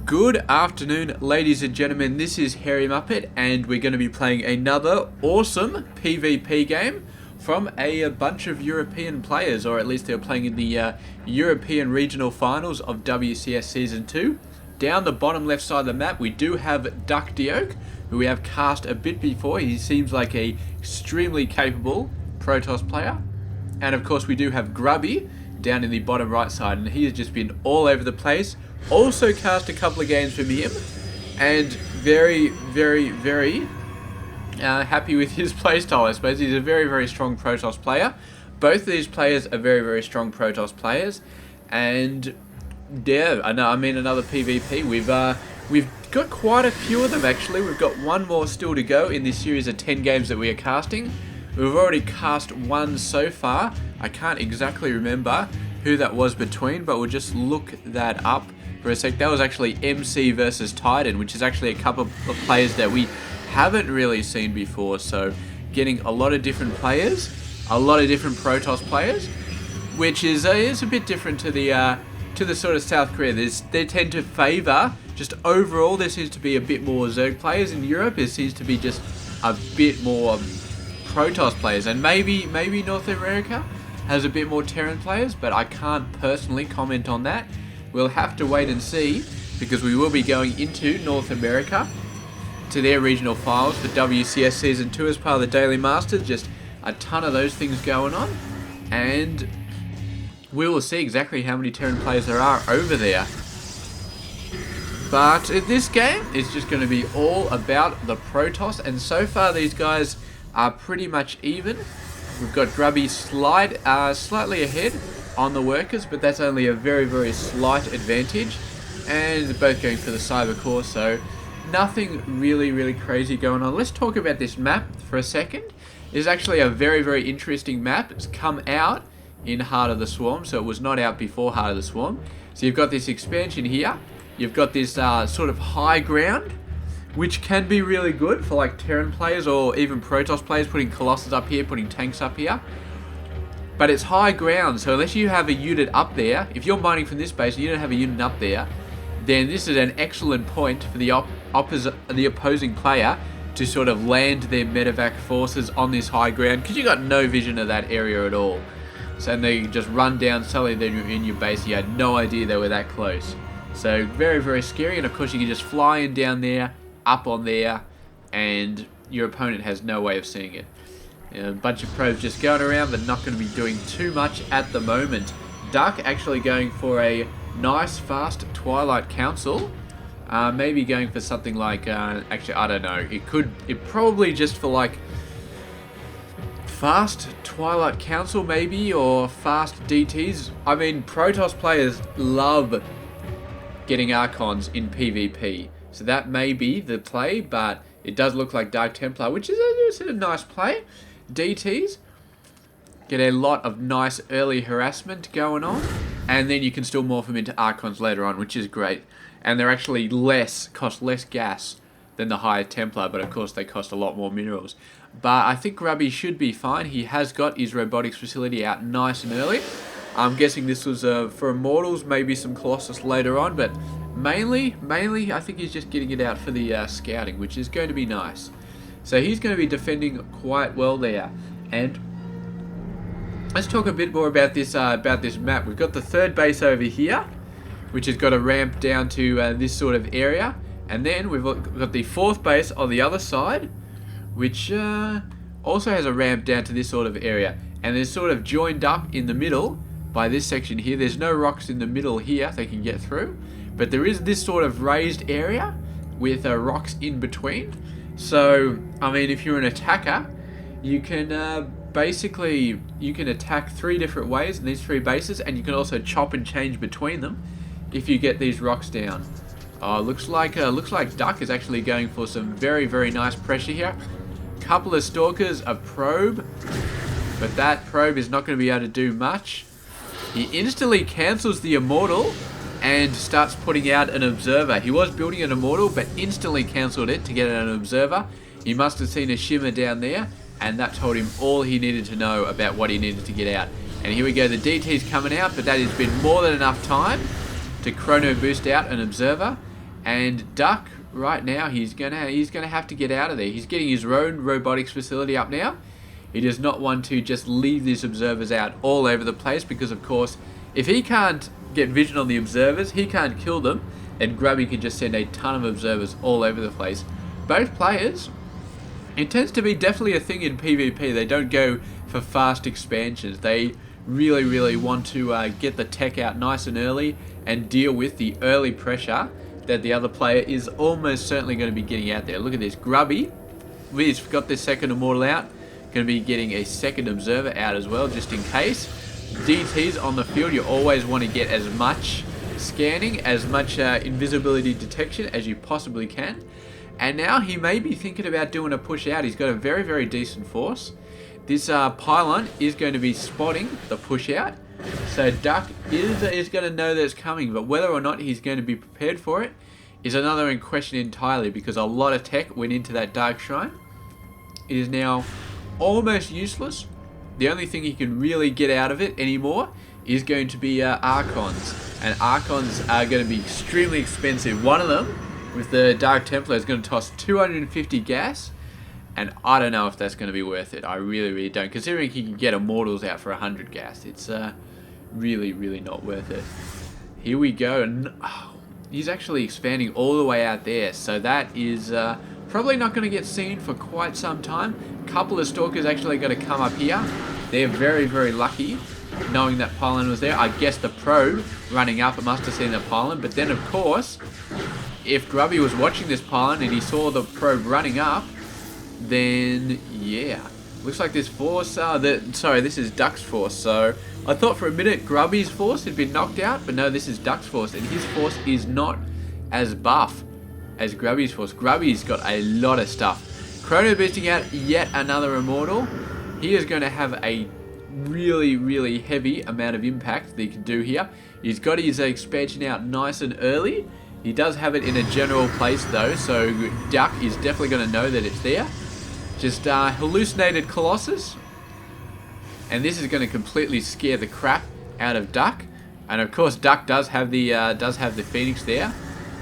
Good afternoon, ladies and gentlemen. This is Harry Muppet, and we're going to be playing another awesome PvP game from a bunch of European players, or at least they're playing in the European Regional Finals of WCS Season 2. Down the bottom left side of the map, we do have duckdeok, who we have cast a bit before. He seems like a extremely capable Protoss player. And of course we do have Grubby down in the bottom right side, and he has just been all over the place. Also cast a couple of games from him, and very happy with his playstyle. I suppose he's a very strong Protoss player. Both of these players are very strong Protoss players, and yeah, I mean another PvP. We've got quite a few of them actually. We've got one more still to go in this series of 10 games that we are casting. We've already cast one so far. I can't exactly remember who that was between, but we'll just look that up for a sec. That was actually MC versus Titan, which is actually a couple of players that we haven't really seen before. So getting a lot of different players, a lot of different Protoss players, which is a bit different to the sort of South Korea. They tend to favour, just overall there seems to be a bit more Zerg players. In Europe there seems to be just a bit more Protoss players, and maybe North America has a bit more Terran players, but I can't personally comment on that. We'll have to wait and see, because we will be going into North America to their regional finals for WCS Season 2 as part of the Daily Masters. Just a ton of those things going on, and we will see exactly how many Terran players there are over there. But this game is just going to be all about the Protoss, and so far these guys are pretty much even. We've got Grubby slightly ahead on the workers, but that's only a very slight advantage, and they're both going for the cyber core, so nothing really crazy going on. Let's talk about this map for a second. It's actually a very interesting map. It's come out in Heart of the Swarm, so it was not out before Heart of the Swarm. So you've got this expansion here, you've got this sort of high ground, which can be really good for like Terran players or even Protoss players, putting Colossus up here, putting tanks up here. But it's high ground, so unless you have a unit up there, if you're mining from this base and you don't have a unit up there, then this is an excellent point for the opposing player to sort of land their medevac forces on this high ground, because you got no vision of that area at all. So they just run down suddenly, they're in your base, you had no idea they were that close. So very scary, and of course you can just fly in down there, up on there, and your opponent has no way of seeing it. A bunch of probes just going around, but not going to be doing too much at the moment. Duck actually going for a nice fast Twilight Council. Maybe going for something like, actually I don't know, it probably just for like fast Twilight Council maybe, or fast DTs. I mean, Protoss players love getting Archons in PvP. So that may be the play, but it does look like Dark Templar, which is a nice play. DTs get a lot of nice early harassment going on, and then you can still morph them into Archons later on, which is great. And they're actually cost less gas than the higher Templar, but of course they cost a lot more minerals. But I think Grubby should be fine. He has got his robotics facility out nice and early. I'm guessing this was for Immortals, maybe some Colossus later on, but mainly I think he's just getting it out for the scouting, which is going to be nice. So he's going to be defending quite well there. And let's talk a bit more about this map. We've got the third base over here, which has got a ramp down to this sort of area, and then we've got the fourth base on the other side, which also has a ramp down to this sort of area, and they're sort of joined up in the middle by this section here. There's no rocks in the middle here they can get through, but there is this sort of raised area with rocks in between. So I mean, if you're an attacker, you can basically attack 3 different ways in these 3 bases, and you can also chop and change between them if you get these rocks down. Looks like Duck is actually going for some very nice pressure here. Couple of Stalkers, a probe, but that probe is not going to be able to do much. He instantly cancels the Immortal and starts putting out an Observer. He was building an Immortal, but instantly cancelled it to get an Observer. He must have seen a shimmer down there, and that told him all he needed to know about what he needed to get out. And here we go, the DT's coming out, but that has been more than enough time to chrono boost out an Observer. And Duck, right now, he's gonna have to get out of there. He's getting his own robotics facility up now. He does not want to just leave these observers out all over the place because, of course, if he can't get vision on the observers, he can't kill them, and Grubby can just send a ton of observers all over the place. Both players, it tends to be definitely a thing in PvP. They don't go for fast expansions. They really want to get the tech out nice and early and deal with the early pressure that the other player is almost certainly going to be getting out there. Look at this. Grubby, he's got this second immortal out. Going to be getting a second observer out as well, just in case. DTs on the field, you always want to get as much scanning, as much invisibility detection as you possibly can. And now he may be thinking about doing a push out. He's got a very decent force. This pylon is going to be spotting the push out. So Duck is going to know that it's coming, but whether or not he's going to be prepared for it is another in question entirely, because a lot of tech went into that Dark Shrine. It is now almost useless. The only thing he can really get out of it anymore is going to be Archons. And Archons are going to be extremely expensive. One of them, with the Dark Templar, is going to toss 250 gas. And I don't know if that's going to be worth it. I really don't. Considering he can get Immortals out for 100 gas. It's really not worth it. Here we go. And he's actually expanding all the way out there. So that is probably not going to get seen for quite some time. A couple of Stalkers actually going to come up here. They're very lucky knowing that pylon was there. I guess the probe running up, it must have seen the pylon. But then, of course, if Grubby was watching this pylon and he saw the probe running up, then yeah, looks like this force, sorry, this is Duck's force. So I thought for a minute Grubby's force had been knocked out, but no, this is Duck's force, and his force is not as buff as Grubby's force. Grubby's got a lot of stuff. Chrono boosting out yet another immortal. He is going to have a really heavy amount of impact that he can do here. He's got his expansion out nice and early. He does have it in a general place though, so Duck is definitely going to know that it's there. Just hallucinated Colossus, and this is going to completely scare the crap out of Duck. And of course, Duck does have the Phoenix there,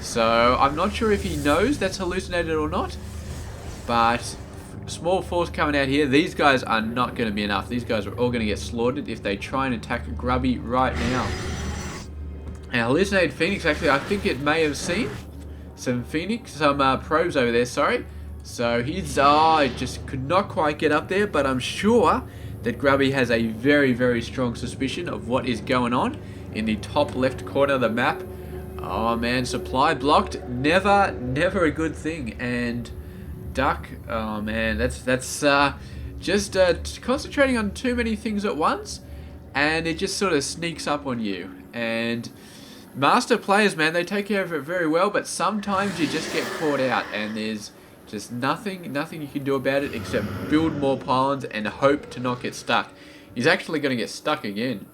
so I'm not sure if he knows that's hallucinated or not. But small force coming out here. These guys are not going to be enough. These guys are all going to get slaughtered if they try and attack Grubby right now. And hallucinated Phoenix, actually, I think it may have seen some probes over there. Sorry. So he's just could not quite get up there, but I'm sure that Grubby has a very strong suspicion of what is going on in the top left corner of the map. Oh man, supply blocked, never a good thing. And Duck, oh man, that's just concentrating on too many things at once, and it just sort of sneaks up on you. And master players, man, they take care of it very well, but sometimes you just get caught out, and there's just nothing you can do about it except build more pylons and hope to not get stuck. He's actually going to get stuck again.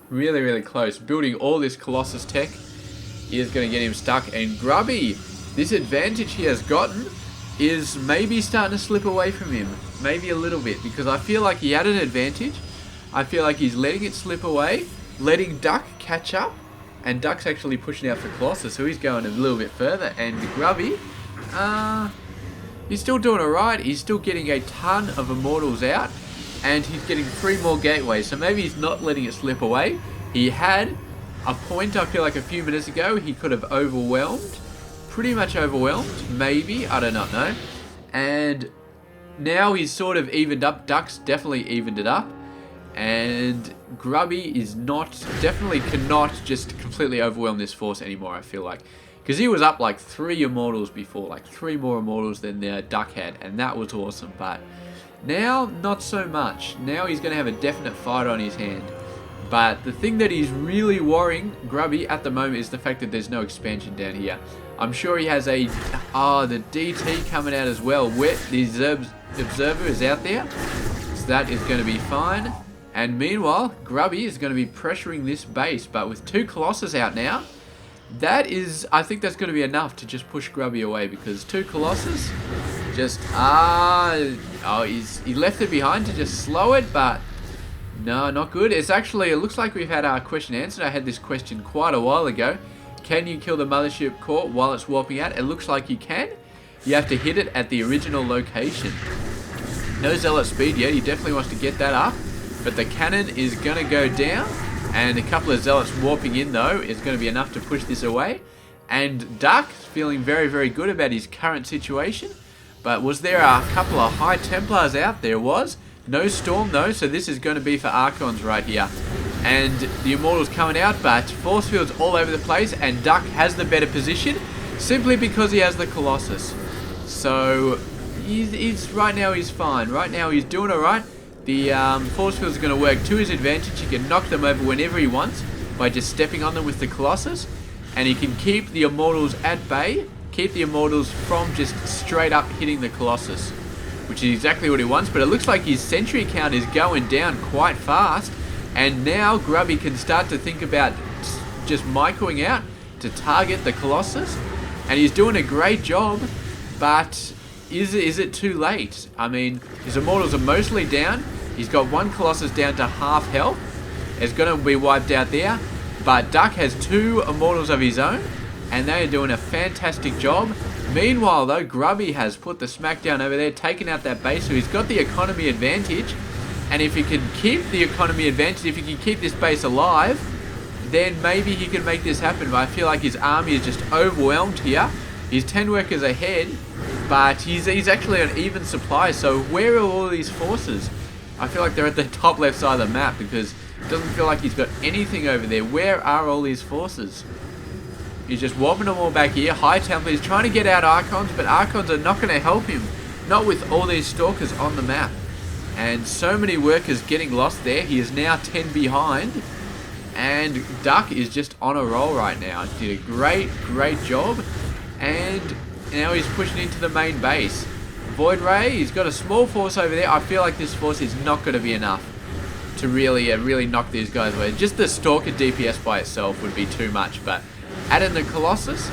Really close. Building all this Colossus tech is going to get him stuck. And Grubby, this advantage he has gotten is maybe starting to slip away from him. Maybe a little bit, because I feel like he had an advantage. I feel like he's letting it slip away, letting Duck catch up, and Duck's actually pushing out for Colossus, so he's going a little bit further. And Grubby, he's still doing alright. He's still getting a ton of Immortals out, and he's getting 3 more gateways, so maybe he's not letting it slip away. He had a point, I feel like a few minutes ago, he could have overwhelmed. Pretty much overwhelmed, maybe, I do not know. And now he's sort of evened up. Duck's definitely evened it up. And Grubby is definitely cannot just completely overwhelm this force anymore, I feel like. Because he was up like 3 Immortals before, like 3 more Immortals than the Duck had, and that was awesome. But now, not so much. Now he's going to have a definite fight on his hand. But the thing that is really worrying Grubby at the moment is the fact that there's no expansion down here. I'm sure he has the DT coming out as well. The observer is out there, so that is going to be fine. And meanwhile, Grubby is going to be pressuring this base, but with 2 Colossus out now, I think that's going to be enough to just push Grubby away, because 2 Colossus just, he left it behind to just slow it, but no, not good. It looks like we've had our question answered. I had this question quite a while ago. Can you kill the mothership core while it's warping out? It looks like you can. You have to hit it at the original location. No zealot speed yet. He definitely wants to get that up. But the cannon is going to go down. And a couple of zealots warping in, though, is going to be enough to push this away. And Duck feeling very, very good about his current situation. But was there a couple of High Templars out? There was. No Storm, though, so this is going to be for Archons right here. And the Immortals coming out, but force fields all over the place. And Duck has the better position simply because he has the Colossus. So he's right now he's fine. Right now he's doing alright. The force fields are going to work to his advantage. He can knock them over whenever he wants by just stepping on them with the Colossus. And he can keep the Immortals at bay. Keep the Immortals from just straight up hitting the Colossus. Which is exactly what he wants. But it looks like his sentry count is going down quite fast. And now Grubby can start to think about just microing out to target the Colossus. And he's doing a great job. But is it too late? I mean, his Immortals are mostly down. He's got one Colossus down to half health. It's going to be wiped out there. But Duck has two Immortals of his own. And they are doing a fantastic job. Meanwhile, though, Grubby has put the smackdown over there, taken out that base. So he's got the economy advantage. And if he can keep the economy advantage, if he can keep this base alive, then maybe he can make this happen. But I feel like his army is just overwhelmed here. He's 10 workers ahead. But he's actually on even supply. So where are all these forces? I feel like they're at the top left side of the map because it doesn't feel like he's got anything over there. Where are all these forces? He's just warping them all back here. High Templar is trying to get out Archons, but Archons are not going to help him. Not with all these Stalkers on the map. And so many workers getting lost there. He is now 10 behind. And Duck is just on a roll right now. Did a great, great job. And now he's pushing into the main base. Void Ray, he's got a small force over there. I feel like this force is not going to be enough to really knock these guys away. Just the Stalker DPS by itself would be too much. But add in the Colossus,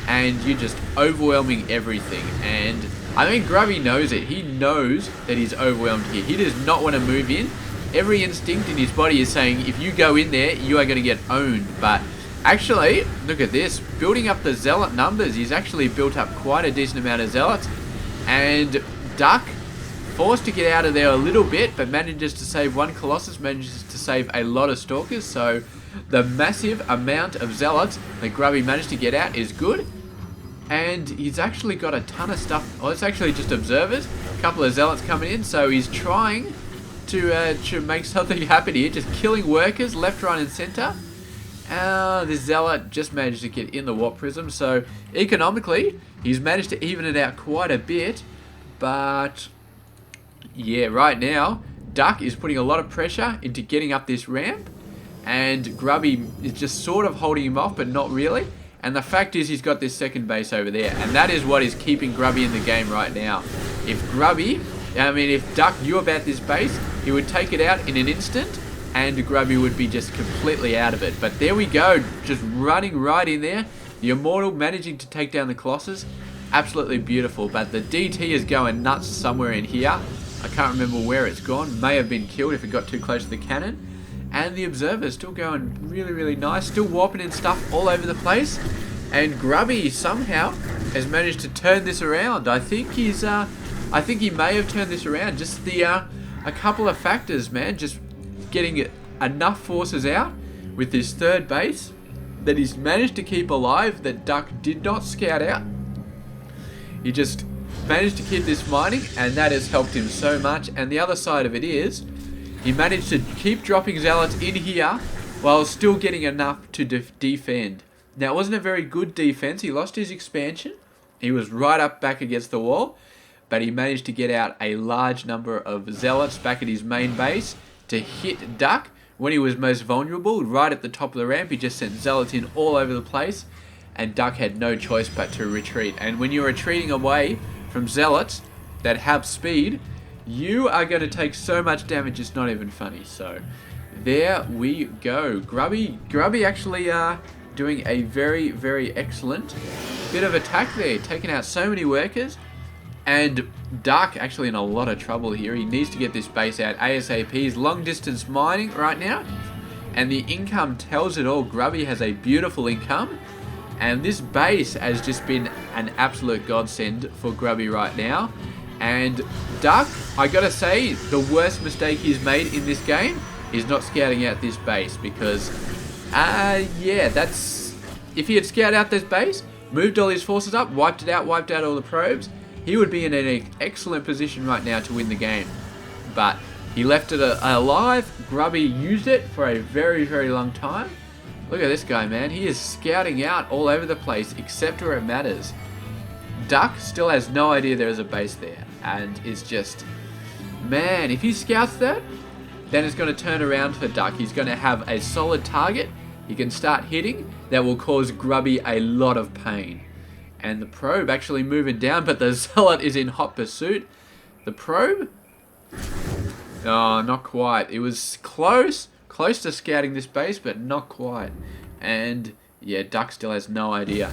and you're just overwhelming everything. And I mean, Grubby knows it. He knows that he's overwhelmed here. He does not want to move in. Every instinct in his body is saying, if you go in there, you are going to get owned. But actually, look at this. Building up the Zealot numbers, he's actually built up quite a decent amount of Zealots. And Duck, forced to get out of there a little bit, but manages to save one Colossus, manages to save a lot of Stalkers. So the massive amount of Zealots that Grubby managed to get out is good. And he's actually got a ton of stuff. Well, it's actually just observers. A couple of Zealots coming in. So he's trying to make something happen here. Just killing workers left, right, and center. This Zealot just managed to get in the Warp Prism. So economically, he's managed to even it out quite a bit. But yeah, right now, Duck is putting a lot of pressure into getting up this ramp. And Grubby is just sort of holding him off, but not really. And the fact is he's got this second base over there. And that is what is keeping Grubby in the game right now. If Duck knew about this base, he would take it out in an instant. And Grubby would be just completely out of it. But there we go. Just running right in there. The Immortal managing to take down the Colossus. Absolutely beautiful. But the DT is going nuts somewhere in here. I can't remember where it's gone. May have been killed if it got too close to the cannon. And the Observer's still going really, really nice. Still warping in stuff all over the place. And Grubby somehow has managed to turn this around. I think he may have turned this around. Just a couple of factors, man. Just getting enough forces out with this third base that he's managed to keep alive, that Duck did not scout out. He just managed to keep this mining, and that has helped him so much. And the other side of it is, he managed to keep dropping Zealots in here while still getting enough to defend. Now, it wasn't a very good defense. He lost his expansion. He was right up back against the wall. But he managed to get out a large number of Zealots back at his main base to hit Duck when he was most vulnerable. Right at the top of the ramp, he just sent Zealots in all over the place. And Duck had no choice but to retreat. And when you're retreating away from Zealots that have speed, you are going to take so much damage, it's not even funny. So, there we go. Grubby actually doing a very, very excellent bit of attack there. Taking out so many workers. And Duck actually in a lot of trouble here. He needs to get this base out ASAP. He's long distance mining right now. And the income tells it all. Grubby has a beautiful income. And this base has just been an absolute godsend for Grubby right now. And Duck, I gotta say, the worst mistake he's made in this game is not scouting out this base. Because, yeah, that's... If he had scouted out this base, moved all his forces up, wiped out all the probes, he would be in an excellent position right now to win the game. But he left it alive. Grubby used it for a very, very long time. Look at this guy, man. He is scouting out all over the place, except where it matters. Duck still has no idea there is a base there. And it's just... Man, if he scouts that, then it's going to turn around for Duck. He's going to have a solid target. He can start hitting. That will cause Grubby a lot of pain. And the probe actually moving down, but the Zealot is in hot pursuit. The probe... Oh, not quite. It was close. Close to scouting this base, but not quite. And, yeah, Duck still has no idea.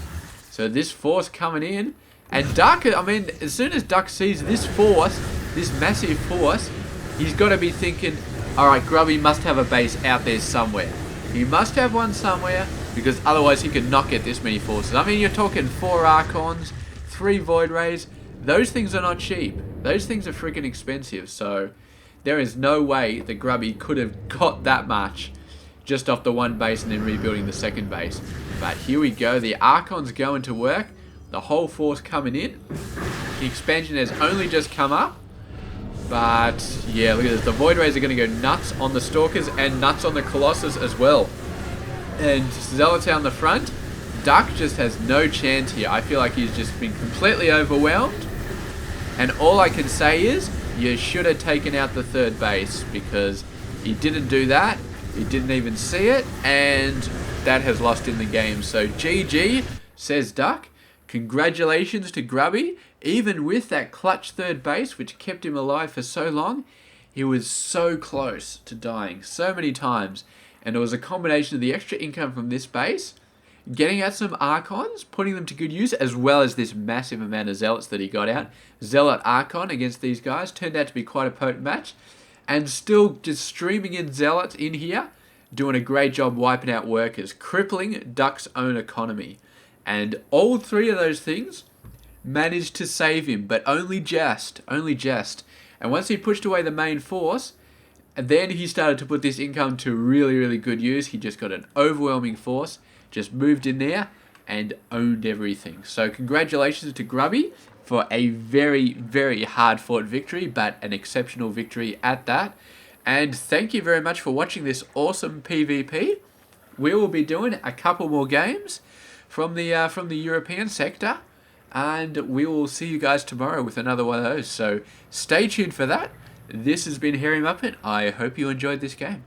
So this force coming in. And Duck, I mean, as soon as Duck sees this force, this massive force, he's got to be thinking, alright, Grubby must have a base out there somewhere. He must have one somewhere, because otherwise he could not get this many forces. I mean, you're talking 4 Archons, 3 Void Rays. Those things are not cheap. Those things are freaking expensive, so... There is no way that Grubby could have got that much just off the one base and then rebuilding the second base. But here we go. The Archon's going to work. The whole force coming in. The expansion has only just come up. But, yeah, look at this. The Void Rays are going to go nuts on the Stalkers and nuts on the Colossus as well. And Zealots out on the front. Duck just has no chance here. I feel like he's just been completely overwhelmed. And all I can say is... You should have taken out the third base because he didn't do that. He didn't even see it. And that has lost in the game. So GG, says Duck. Congratulations to Grubby. Even with that clutch third base, which kept him alive for so long, he was so close to dying so many times. And it was a combination of the extra income from this base, getting out some Archons, putting them to good use, as well as this massive amount of Zealots that he got out. Zealot Archon against these guys turned out to be quite a potent match. And still just streaming in Zealots in here, doing a great job wiping out workers, crippling Duck's own economy. And all 3 of those things managed to save him, but only just. And once he pushed away the main force, and then he started to put this income to really, really good use. He just got an overwhelming force. Just moved in there and owned everything. So congratulations to Grubby for a very, very hard-fought victory, but an exceptional victory at that. And thank you very much for watching this awesome PvP. We will be doing a couple more games from the European sector, and we will see you guys tomorrow with another one of those. So stay tuned for that. This has been Hairy Muppet. I hope you enjoyed this game.